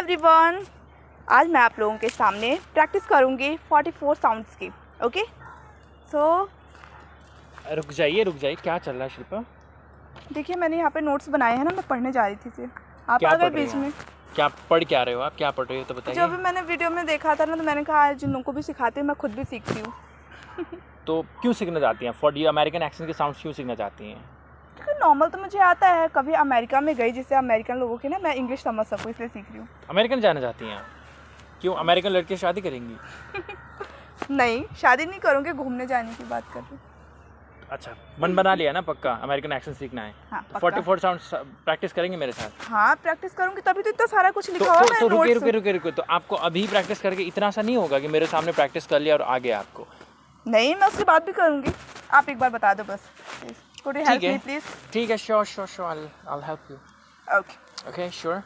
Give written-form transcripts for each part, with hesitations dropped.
Everyone, आज मैं आप लोगों के सामने प्रैक्टिस करूंगी 44 साउंड्स की। ओके, सो रुक जाइए, क्या चल रहा है शिल्पा? देखिए, मैंने यहाँ पे नोट्स बनाए हैं ना, मैं पढ़ने जा रही थी फिर आप क्या आ गए पढ़ रही बीच हैं? में। क्या पढ़ क्या रहे हो आप? क्या पढ़ रही हो तो बताइए। जो भी मैंने वीडियो में देखा था ना, तो मैंने कहा जिन लोगों को भी सिखाती हूँ मैं खुद भी सीखती हूँ। तो क्यों सीखना चाहती हैं? फॉर दी अमेरिकन एक्सेंट के साउंड्स क्यों सीखना चाहती हैं? क्योंकि नॉर्मल तो मुझे आता है, कभी अमेरिका में गई जिससे अमेरिकन लोगों की ना मैं इंग्लिश समझ सकूँ, इसलिए सीख रही हूँ। अमेरिकन जाना चाहती हैं आप? क्यों, अमेरिकन लड़के से शादी करेंगी? नहीं, शादी नहीं करूँगी, घूमने जाने की बात कर रही हूँ। अच्छा, मन बना लिया ना पक्का, अमेरिकन एक्सेंट सीखना है। हाँ, तो 44 साउंड्स प्रैक्टिस करेंगे मेरे साथ? हाँ, प्रैक्टिस करूँगी, तभी तो इतना सारा कुछ लिखा हुआ है। तो रुके। तो आपको अभी प्रैक्टिस करके इतना सा नहीं होगा कि मेरे सामने प्रैक्टिस कर लिया और आ गया आपको? नहीं, मैं उसके बाद भी करूँगी। आप एक बार बता दो बस। Could you help me, please? ठीक है, sure, I'll help you. Okay, sure.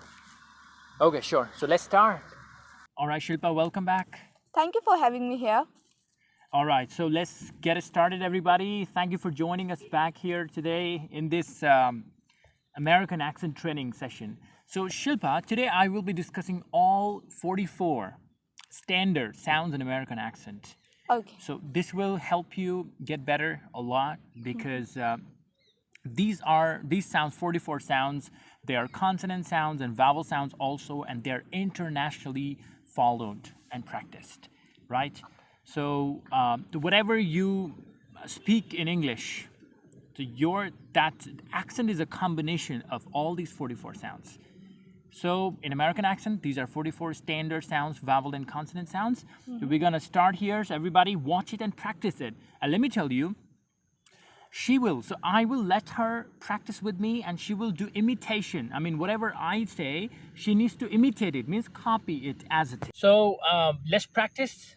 Okay, sure. So let's start. All right, Shilpa, welcome back. Thank you for having me here. All right, so let's get started, everybody. Thank you for joining us back here today in this American accent training session. So, Shilpa, today I will be discussing all 44 standard sounds in American accent. Okay. So this will help you get better a lot because these sounds, 44 sounds, they are consonant sounds and vowel sounds also, and they're internationally followed and practiced, right? So whatever you speak in English, that accent is a combination of all these 44 sounds. So in American accent, these are 44 standard sounds, vowel and consonant sounds. So we're gonna start here. So everybody watch it and practice it. And let me tell you, I will let her practice with me and she will do imitation. I mean, whatever I say, she needs to imitate it, means copy it as it is. So let's practice.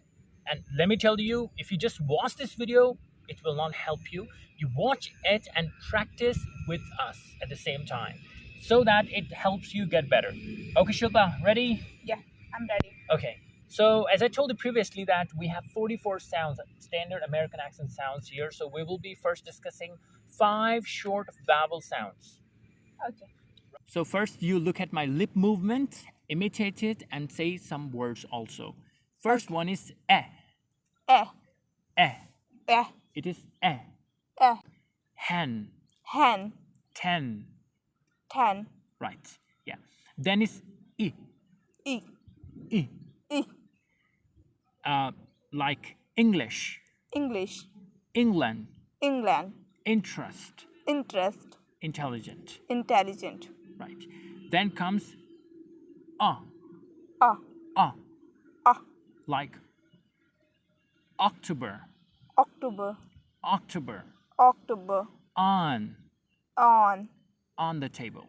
And let me tell you, if you just watch this video, it will not help you. You watch it and practice with us at the same time, so that it helps you get better. Okay, Shilpa, ready? Yeah, I'm ready. Okay, so as I told you previously that we have 44 sounds, standard American accent sounds here. So we will be first discussing 5 short vowel sounds. Okay. So first you look at my lip movement, imitate it, and say some words also. First one is eh. Eh. Eh. Eh. It is eh. Eh. Hen. Hen. 10. 10. Right, yeah. Then is I. I. I. I. Like English. English. England. England. Interest. Interest. Intelligent. Intelligent. Right. Then comes Ah. Ah. Ah. Like October. October. October. October. On. On. On the table.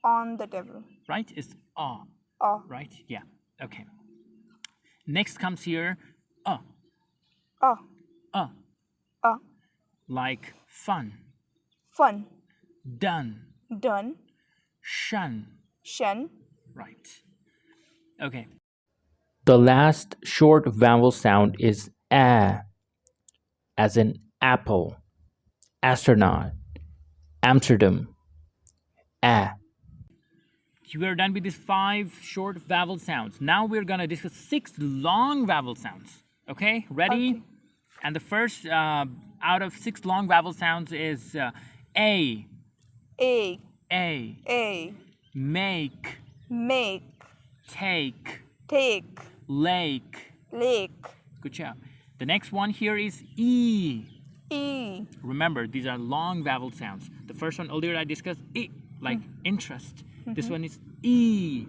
On the table. Right? It's ah. Ah. Right? Yeah. Okay. Next comes here Ah. ah. Ah. Like fun. Fun. Done. Done. Shun. Shun. Right. Okay. The last short vowel sound is a, as in apple, astronaut, Amsterdam. A. We are done with these 5 short vowel sounds. Now we're gonna discuss 6 long vowel sounds. Okay, ready? Okay. And the first out of 6 long vowel sounds is A. A. A. A. Make. Make. Take. Take. Lake. Lake. Good job. The next one here is E. E. Remember, these are long vowel sounds. The first one earlier I discussed, I, like interest. This one is E.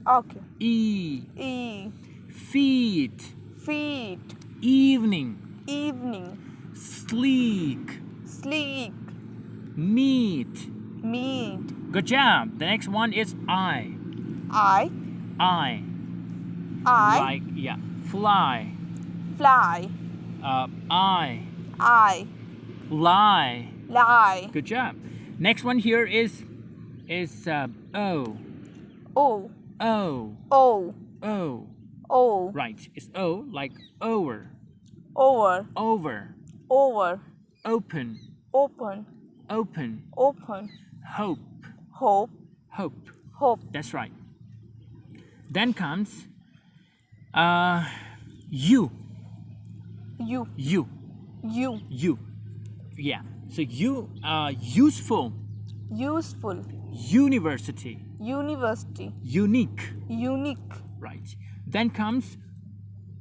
Okay. E. E. Feet. Feet. Evening. Evening. Sleek. Sleek. Meat. Meat. Good job. The next one is I. I. I. I. Like, yeah. Fly. Fly. I. I. Lie. Lie. Good job. Next one here is O. O. O. O. O. O. Right. It's O, like over. Over. Over. Over. Open. Open. Open. Open. Hope. Hope. Hope. Hope. That's right. Then comes you. You. You. You. You. Yeah. So you useful. Useful. University. University. Unique. Unique. Right. Then comes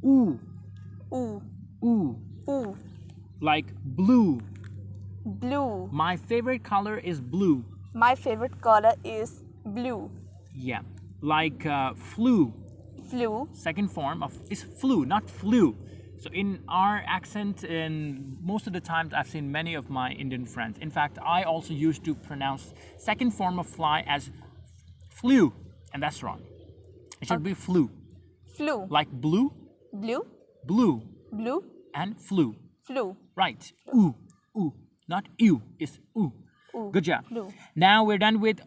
ooh. Ooh. Ooh. Ooh. Like blue. Blue. My favorite color is blue. My favorite color is blue. Yeah. Like flu. Flu. Second form of is flu, not flu. So in our accent, in most of the times I've seen many of my Indian friends. In fact, I also used to pronounce second form of fly as flu, and that's wrong. It should be flu. Flu. Like blue, Blue. blue, Blue. and flu. Flu. Right. Ooh, ooh, not ew. It's ooh. Ooh. Good job. Flu. Now we're done with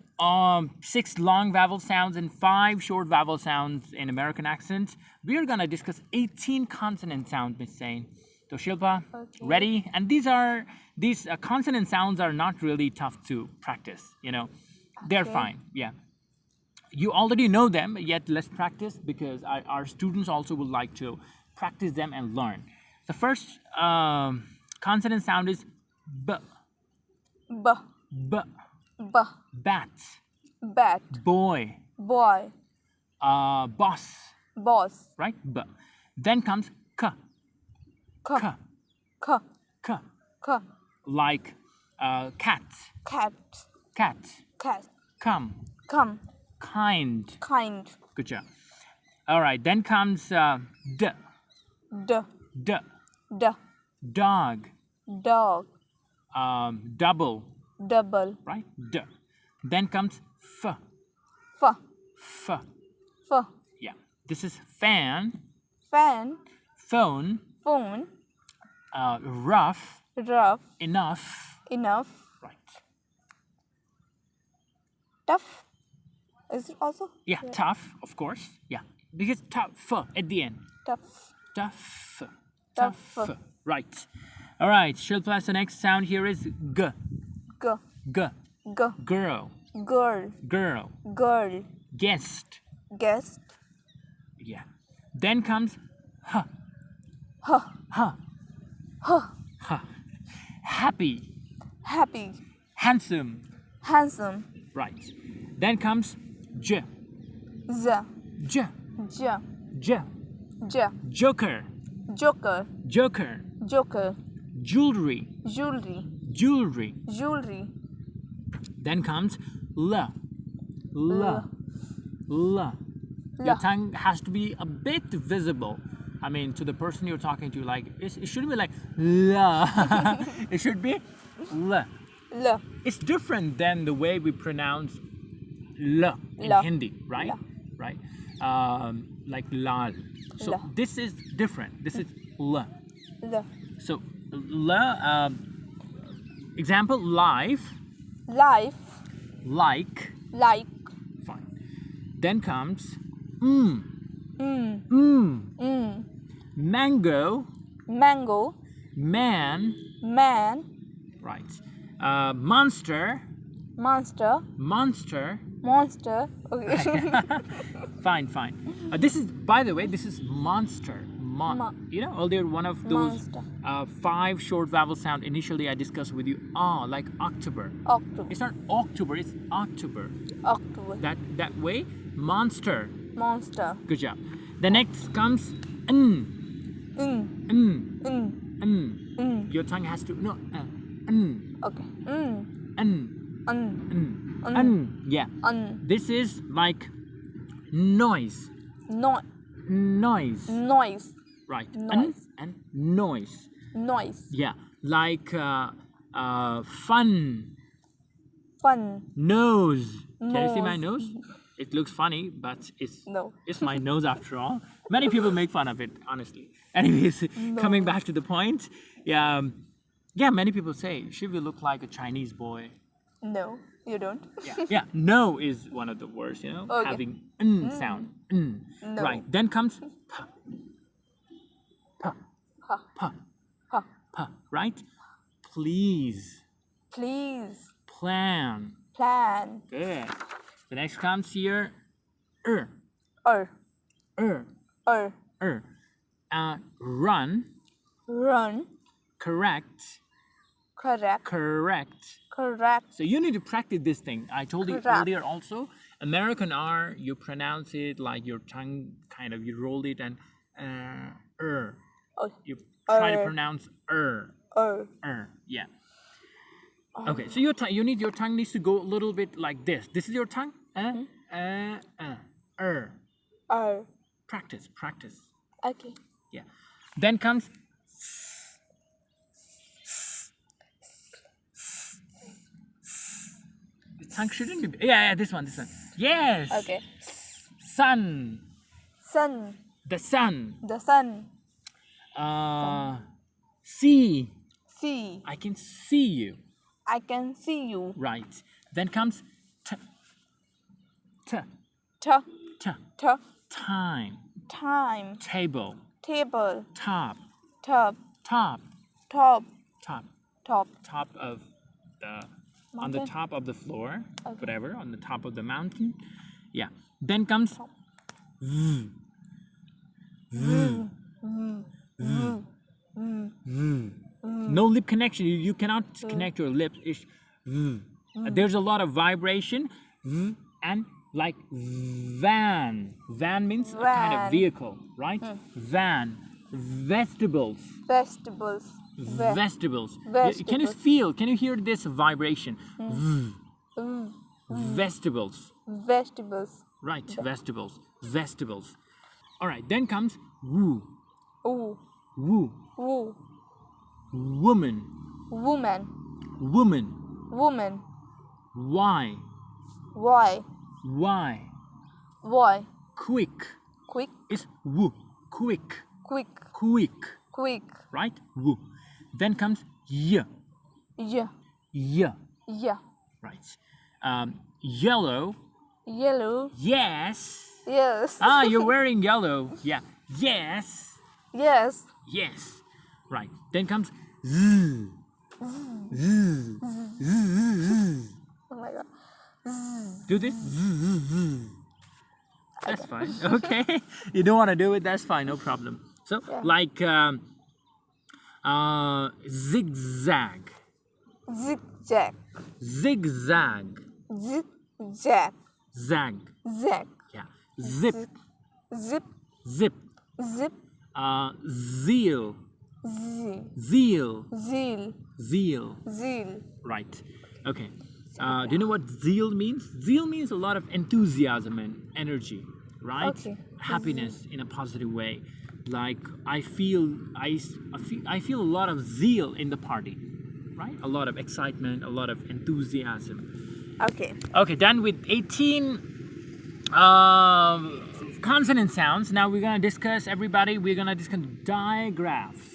6 long vowel sounds and 5 short vowel sounds in American accent. We're gonna discuss 18 consonant sounds, Miss Sain. So Shilpa, ready? And these consonant sounds are not really tough to practice. You know, they're fine. Yeah. You already know them, yet let's practice because our students also would like to practice them and learn. The first consonant sound is b. B. B. B. Bat. Bat. Boy. Boy. Boss. Boss. Right? B. Then comes k. K. K. K. K. K. Like cat. Cat. Cat. Cat. Come. Come. Kind. Kind. Good job. All right. Then comes d. D. D. D. Dog. Dog. Double. Double. Right? D. Then comes f. F. F. F. Yeah. This is fan. Fan. Phone. Phone. Rough. Rough. Enough. Enough. Right. Tough. Is it also? Yeah, tough, of course. Yeah, because tough at the end. Tough. Tough. Tough. Tough. Right. All right, Shilpa, the next sound here is g. G. G. G. Girl. Girl. Girl. Girl. Guest. Guest. Yeah. Then comes h. H. H. H. H. Happy. Happy. Handsome. Handsome. Right. Then comes j. Z. J. J. J. J. Joker. Joker. Joker. Joker. Jewelry. Jewelry. Jewelry. Jewelry. Then comes l. L. L. Your tongue has to be a bit visible. I mean, to the person you're talking to, like, it shouldn't be like la. It should be l. L. It's different than the way we pronounce l in Hindi, right? La. Right? Like lal. So La. this is different. This is l. L. So l. Example: life, Life. like. Like. Fine. Then comes mango, Mango. man. Man. Right. Monster, Monster. monster. Monster. Okay. Fine. This is, by the way, this is monster. You know, earlier one of those 5 short vowel sound initially I discussed with you. Like October. October. It's not October, it's October. October. That way, monster. Monster. Good job. The next comes Your tongue has to Okay. Yeah. This is like noise. Noise. Noise. Right. Noise. And noise. Noise. Yeah. Like fun. Fun. Nose. Can you see my Nose. nose? It looks funny, but No. it's my nose after all. Many people make fun of it, honestly. Anyways, coming back to the point. Yeah, many people say, she will look like a Chinese boy. No, you don't. Yeah. No is one of the words, you know, Okay. having sound. No. Right. Then comes p. P. Ha. P. Ha. P. Right? Please. Please. Plan. Plan. Good. The next comes here. er, er, er, er. Run, run, correct, correct, correct. correct, So you need to practice this thing. I told you Correct. earlier also, American R, you pronounce it like your tongue kind of, you roll it and oh, You try to er, pronounce yeah. Okay, so your tongue needs to go a little bit like this. This is your tongue. er, Practice, practice. okay, Yeah. Then comes the tongue shouldn't be. Yeah, this one. Yes. okay, Sun. sun, The sun. the sun, See. see, I can see you. I can see you, Right. Then comes t. t, T. t, Time. time, Table. table, Top. top, Top. top, Top. top, Top of the on the Mountain. top of the floor. Okay. Whatever. On the top of the mountain. Yeah. Then comes v. V. No lip connection. You cannot connect your lips. It's v. There's a lot of vibration. V and like van. Van means a kind of Van. vehicle, right? Van. Vegetables. vegetables, Vegetables. Vegetables. Can you feel? Can you hear this vibration? Vegetables. vegetables, Right. Vegetables. Vegetables. All right. Then comes woo. ooh, Woo. woo, Woman. woman, Woman. woman, Why? why, Why? why, Quick. quick, It's woo. Quick. quick, Quick. quick, Right? Woo. Then comes y. yeah, Y. yeah, Right. Yellow. yellow, Yes. yes, You're wearing yellow. Yeah. Yes. yes, Yes. Right. Then comes z. Z. oh my god, Do this. That's fine. Okay. You don't want to do it. That's fine. No problem. So Yeah. like zig-zag. zig-zag, Zig-zag. zig-zag, Zag. zag, Yeah. Zip. zip, Zip. zip, Zeal. zeal, Zeal. zeal, Zeal. zeal, Right. Okay. Do you know what zeal means? Zeal means a lot of enthusiasm and energy, right? Okay. Happiness in a positive way. Like I feel a lot of zeal in the party, right? A lot of excitement, a lot of enthusiasm. okay, Okay, done with 18 consonant sounds. Now we're gonna discuss, everybody, we're gonna discuss diagraphs.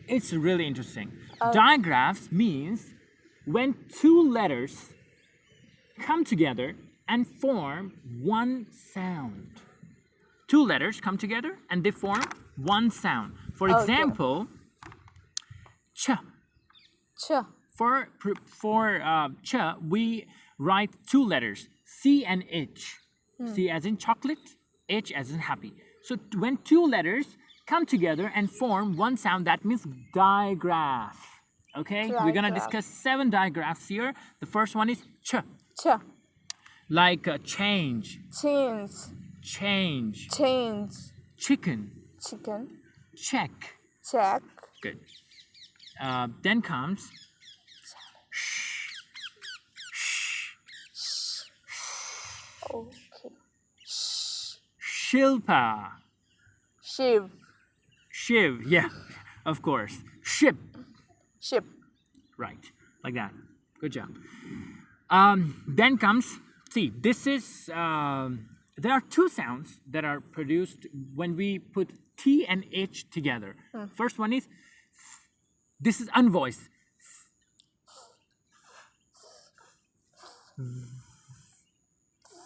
It's really interesting. Diagraphs means when two letters come together and form one sound. Two letters come together and they form one sound. For Okay. example, ch. ch, For ch, we write two letters, C and H. C as in chocolate, H as in happy. So when two letters come together and form one sound, that means digraph. Okay, we're gonna Digraph. discuss 7 digraphs here. The first one is ch, ch, like change, change, change, change, chicken, chicken, check. check, Good. Then comes okay, shilpa, shiv, shiv. Yeah, of course. Ship. ship, Right, like that. Good job. Then comes, see, this is, there are two sounds that are produced when we put T and H together. First one is, this is unvoiced.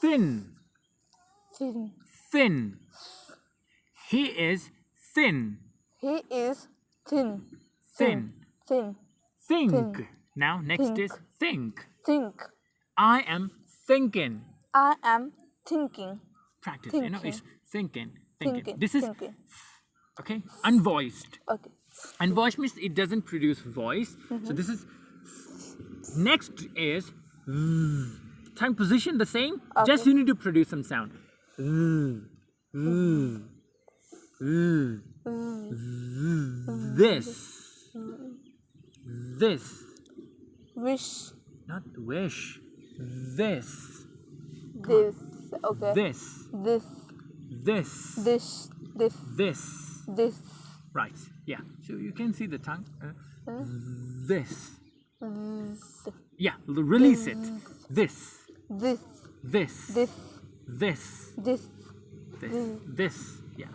Thin, thin, thin. He is thin, he is thin, thin. thin, Think. Thin. Now, next Think. is think. think, I am thinking. I am thinking, practice. You know, it's thinking. Thinking. This is Thinking. okay. Unvoiced. Okay. Unvoiced means it doesn't produce voice. So this is next is time position the same. Just you need to produce some sound. This. Wish. Not wish. This. This. Okay. This. This. This. This. This. This. This. Right. Yeah. So you can see the tongue. This. Yeah. Release it. This. This. This. This. This. This. This. Yeah.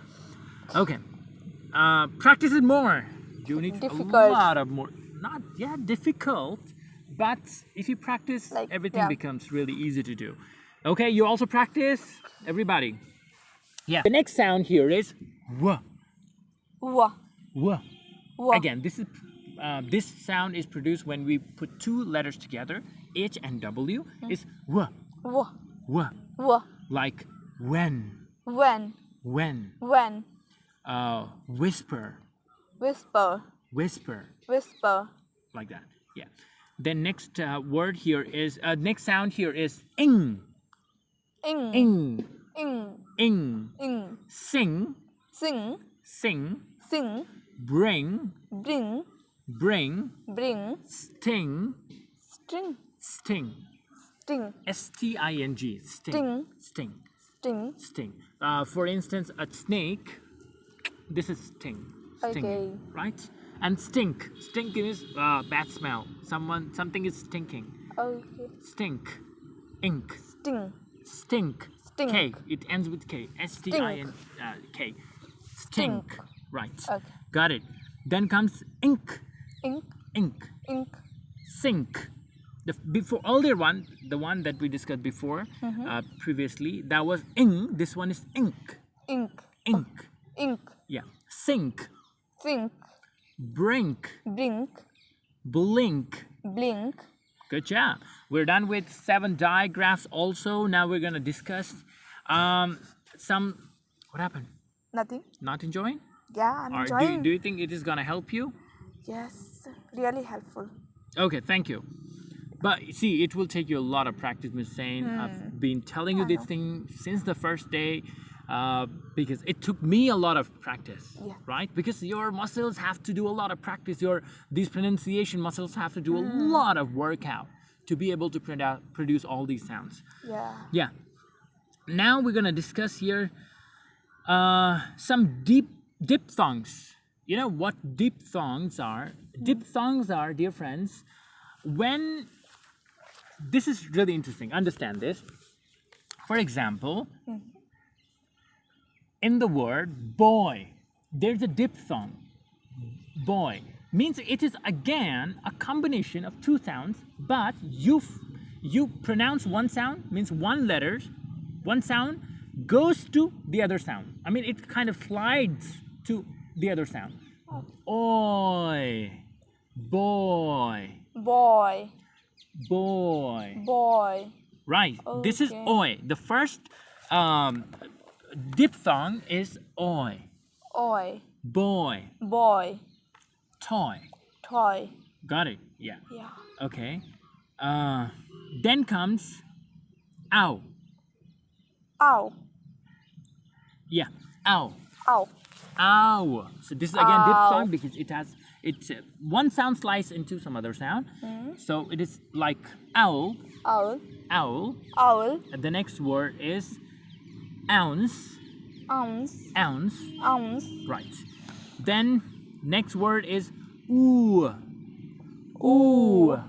Okay. Practice it more. You need Difficult. a lot of more. Not difficult, but if you practice, Like, everything yeah. becomes really easy to do. Okay. You also practice, everybody. Yeah. The next sound here is w. Wa. W. Wa. Again, this sound is produced when we put two letters together, H and W. Is w. Wa. W. Wa. Like when. When. When. When. Whisper. Whisper. Whisper. Whisper. Like that. Yeah. The next word here is next sound here is ing. Ing. Ing. Ing. Ing. Ing. Sing. Sing. Sing. Sing. Bring. Bring. Bring. Bring. Sting. String. Sting. Sting. S-T-I-N-G. Sting. Sting. Sting. Sting. For instance, a snake. This is sting. Stinging, Okay. right? And stink. Stink is bad smell. Something is stinking. Okay. Stink. Ink. Sting. Stink. Stink. K. It ends with K. S-T-I-N-K. Stink. Stink. Right. Okay. Got it. Then comes ink. Ink. Ink. Ink. Sink. Before earlier one, the one that we discussed before previously, that was ing. This one is ink. Ink. Ink. Ink. Yeah. Sink. Sink. Brink. Brink. Blink. Blink. Good job. We're done with 7 diagraphs also. Now we're going to discuss some... What happened? Nothing. Not enjoying? Yeah, I'm Or enjoying. do you think it is going to help you? Yes, really helpful. Okay, thank you. But see, it will take you a lot of practice, Miss Sain. I've been telling you this thing since the first day because it took me a lot of practice, Yeah. right? Because your muscles have to do a lot of practice. These pronunciation muscles have to do a lot of workout to be able to produce all these sounds. Yeah. Yeah. Now we're gonna discuss here some diphthongs. You know what diphthongs are? Diphthongs are, dear friends, when this is really interesting. Understand this. For example, in the word boy, there's a diphthong. Boy means it is again a combination of two sounds, but you pronounce one sound, means one sound goes to the other sound. I mean, it kind of slides to the other sound. Oi, boy, Boy. boy. Boy. Right. This is Okay. oi. The first diphthong is oi. Oi. Boy. Boy. Toy. Toy. Got it. Yeah. Yeah. Okay. Then comes ow. Ow. Yeah. Ow. Ow. Ow. So this is again Ow. diphthong because it's one sound sliced into some other sound. So it is like owl. Owl. Owl. Owl. And the next word is ounce. Ounce. Ounce. Ounce. Right. Then next word is ooh. Ooh.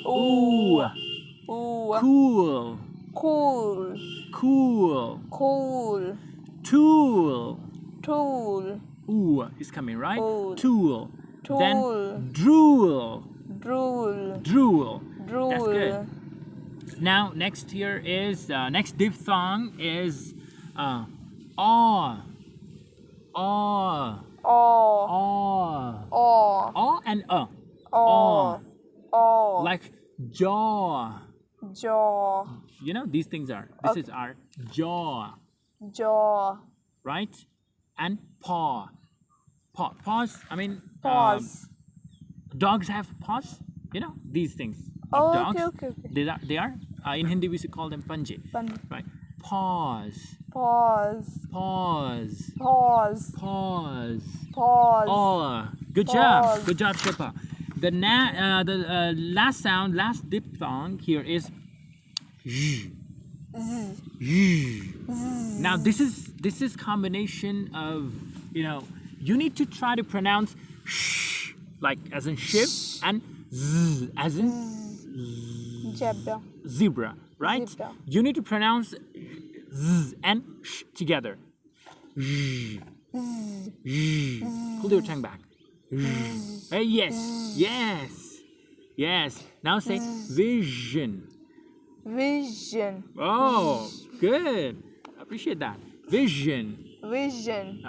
Ooh. Ooh. Cool. Cool. Cool. Cool. Tool. Tool. Ooh is coming, right? Tool. Tool. Tool. Then drool. Drool. Drool. Drool. That's good. Now next here is next diphthong is aw. Aw. Aw. Aw. Aw. Aw and Aw. Aw. like jaw. Jaw. You know these things are. This is our jaw. jaw, right? And paw. Paws, I mean, paws. dogs have paws, you know, these things. Oh, Dogs, okay. they are in Hindi we should call them panje, right? Paws, Paws, paws, paws, paws. paws. Oh, good Paws. job, Shilpa. The last sound, last diphthong here is z. Now this is combination of, you know, you need to try to pronounce sh like as in ship and z as in zebra, right? Zebra. You need to pronounce z and sh together. Hold your tongue back. Hey, yes. Now say vision. Vision, Oh, good. Appreciate that. Vision. vision,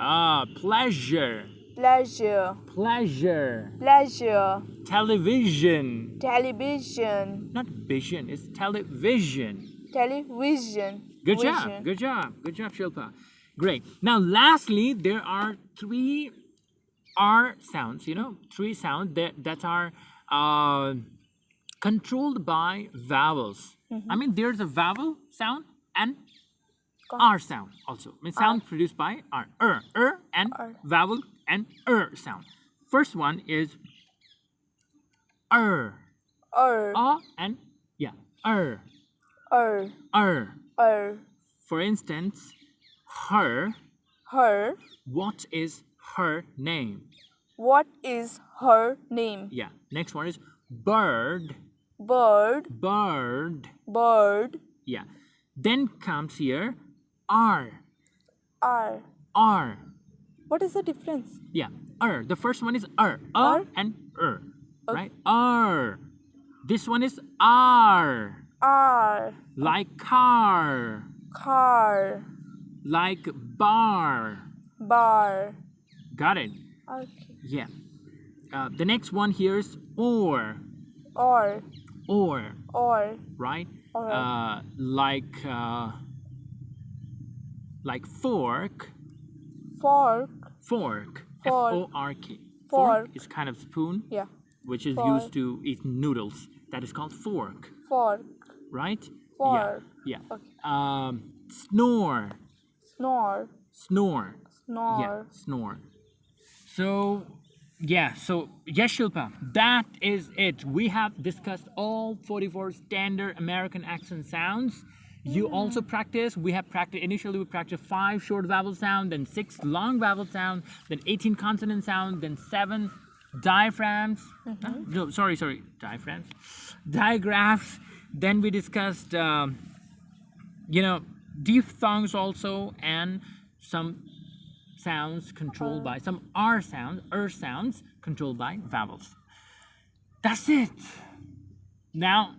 Pleasure. pleasure, Pleasure. pleasure, Television. television, Not vision, it's television. television. Good vision. job, Shilpa. Great. Now, lastly, there are three R sounds, you know, three sounds that are controlled by vowels. I mean, there's a vowel sound and R sound also. I mean, sound produced by R. And R. vowel and sound. First one is Er, and yeah, er, For instance, her. her. What is her name? What is her name? Yeah. Next one is bird. Bird, Bird. bird, Yeah. Then comes here R. R. R. What is the difference? Yeah. The first one is R. R? And Okay. Right? R. This one is R. R. Like car. Car, Like bar. bar. Got it? Okay. Yeah. The next one here is or. Or, Right? Or. Like fork. fork, Fork. Fork. F-O-R-K. Fork. is kind of spoon, yeah, which is Fork. used to eat noodles. That is called fork. fork, Right? Fork. Yeah. Okay. Snore. snore, Snore. snore. Yeah, snore. So, yes, Shilpa, that is it. We have discussed all 44 standard American accent sounds. You also practice. We have practiced, initially we practiced 5 short vowel sound, then 6 long vowel sound, then 18 consonant sound, then 7 diaphragms. No, sorry, diaphragms. Diagraphs. Then we discussed, diphthongs also, and some sounds controlled by, some sounds controlled by vowels. That's it. Now,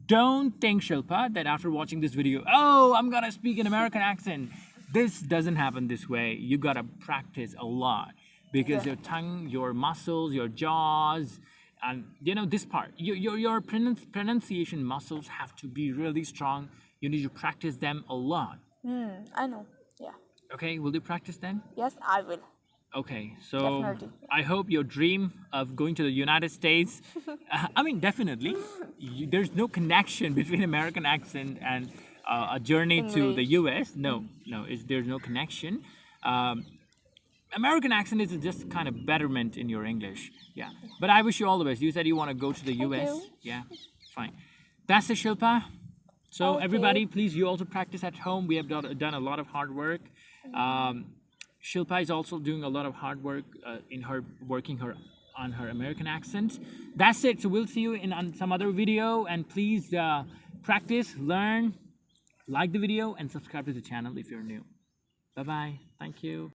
don't think, Shilpa, that after watching this video, oh, I'm gonna speak an American accent. This doesn't happen this way. You gotta practice a lot because your tongue, your muscles, your jaws, and this part, your pronunciation muscles have to be really strong. You need to practice them a lot. I know. Yeah. Okay, will you practice then? Yes, I will. Okay, so Definitely. I hope your dream of going to the United States, definitely, there's no connection between American accent and a journey to the US. No, there's no connection. American accent is just kind of betterment in your English. Yeah, but I wish you all the best. You said you want to go to the US. you. Yeah, fine. That's it, Shilpa. So Okay. everybody, please, you also practice at home. We have done a lot of hard work. Shilpa is also doing a lot of hard work working on her American accent. That's it. So we'll see you on some other video. And please practice, learn, like the video, and subscribe to the channel if you're new. Bye-bye. Thank you.